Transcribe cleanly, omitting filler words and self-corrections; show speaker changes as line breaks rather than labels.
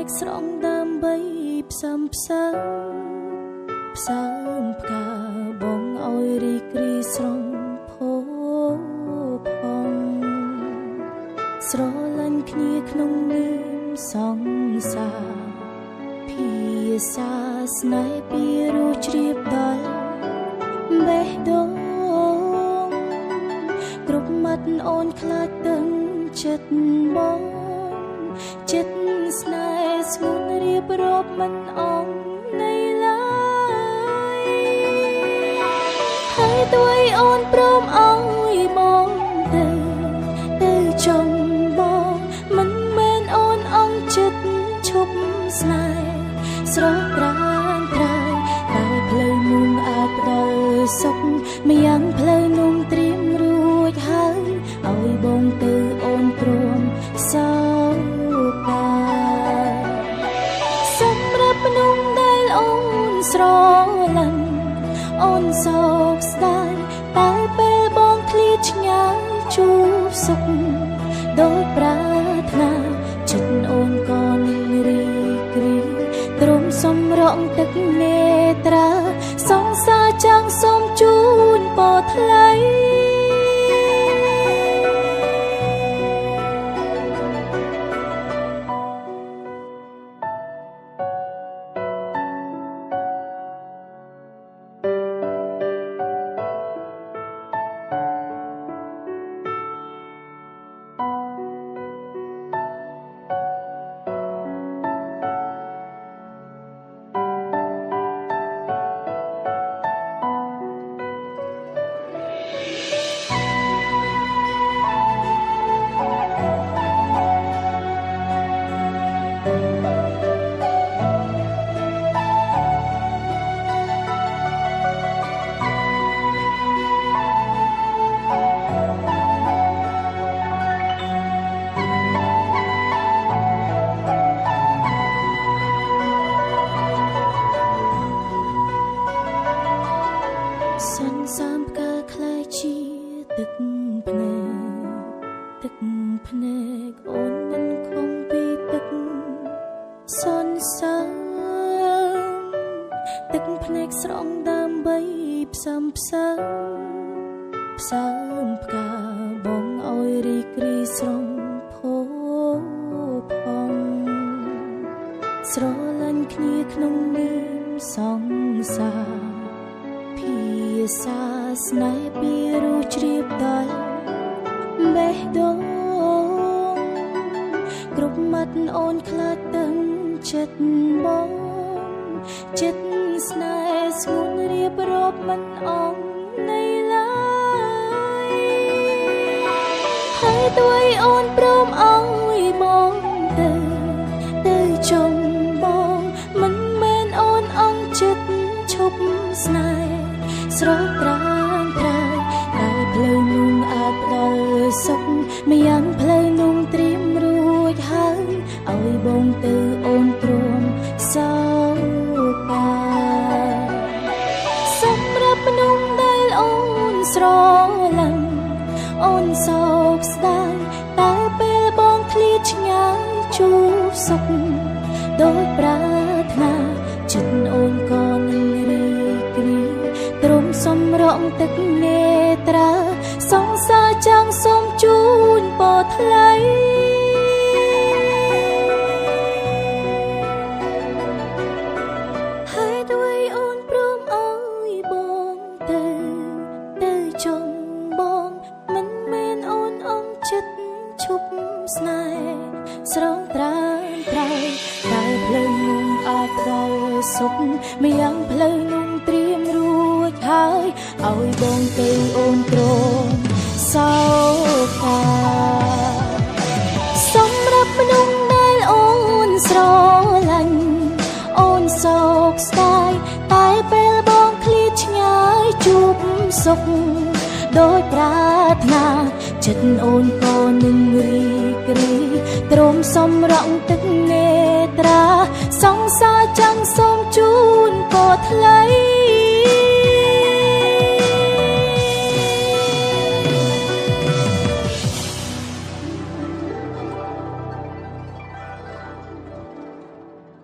កស្រង់ដើមបីផ្សំផ្សើផ្សើផ្កាបងឲ្យរីករាយស្រងផូផងស្រលាញ់គ្នាក្នុងនាមសង្សារភាសាស្នេហ៍ពីរសជ្រាបដល់បេះដូងគ្រប់មាត់អូនខ្លាចទឹកចិត្តបងចិត្តស្នេហ៍ស្ងួនរៀបរាប់មិនអងនៃឡើយហើយទួយអូនព្រមអោយបងទៅចង់បងមិនមែនអូនអងចិត្តឈប់ស្នេហ៍ស្រស់ប្រាំត្រើយតែផ្លូវនោះអាចផ្ដល់សុខម្យ៉ាងផ្លូវនោះត្រៀមរួចហើយឲ្យបងទៅអូនព្រមសោកាសម្រាប់មនុស្សដែលអូនស្រឡាញ់អូនសោកស្ដាយតែពេលបងឃ្លាតឆ្ងាយជួបសុខដោយប្រាថ្នាចិត្តអូនក៏នឹងរីករាយទ្រង់សម្រងទឹកនេត្រាសង្សារចាំងសូមជូនពរថ្លៃសន្សាមផ្កាខ្លាយជាទឹកភ្នែកអូនមិនខំពីទឹកសន្សាមទឹកភ្នែកស្រង់ដើម្បីផ្សំផ្សើផ្កាបងឲ្យរីករាយស្រងផូផងស្រលាញ់គ្នាក្នុងនាមសង្សារភាសាស្នេហ៍ពីរសជ្រាបដល់បេះដូងគ្រប់មាត់អូនខ្លាចទឹកចិត្តបងចិត្តស្នេហ៍ស្ងួនរៀបរាប់មិនអងនៃឡើយហើយទួយអូនព្រមអោយបងទៅចង់បងមិនមែនអូនអងចិត្តឈប់ស្នេហ៍ស្រស់ត្រាំត្រើយតែផ្លូវនោះអាចផ្ដល់សុខម្យ៉ាងផ្លូវនោះត្រៀមរួចហើយឲ្យបងទៅអូនព្រមសោកាសម្រាប់មនុស្សដែលអូនស្រឡាញ់អូនសោកស្ដាយតែពេលបងឃ្លាតឆ្ងាយជួបសុខដោយប្រាថ្នាចិត្តអូនក៏នឹងរីករាយទ្រង់សម្រងទឹកនេត្រាសង្សារចាំងសូមជូនពរថ្លៃហើយទួយអូនព្រមអោយបងទៅចង់បងមិនមែនអូនអងចិត្តឈប់ស្នេហ៍ស្រងត្រាំត្រើយតែផ្លូវនោះអាចដល់សុខម្យ៉ាងផ្លូវនោះត្រៀមរួចហើយឲ្យបងទៅអូនព្រមសោកាសម្រាប់មនុស្សដែលអូនស្រឡាញ់អូនសោកស្ដាយតែពេលបងឃ្លាតឆ្ងាយជួបសុខដោយប្រាថ្នាចិត្តអូនក៏នឹងរីករាយទ្រង់សម្រងទឹកនេត្រាសង្សារចាំងសូមជូនពរថ្លៃ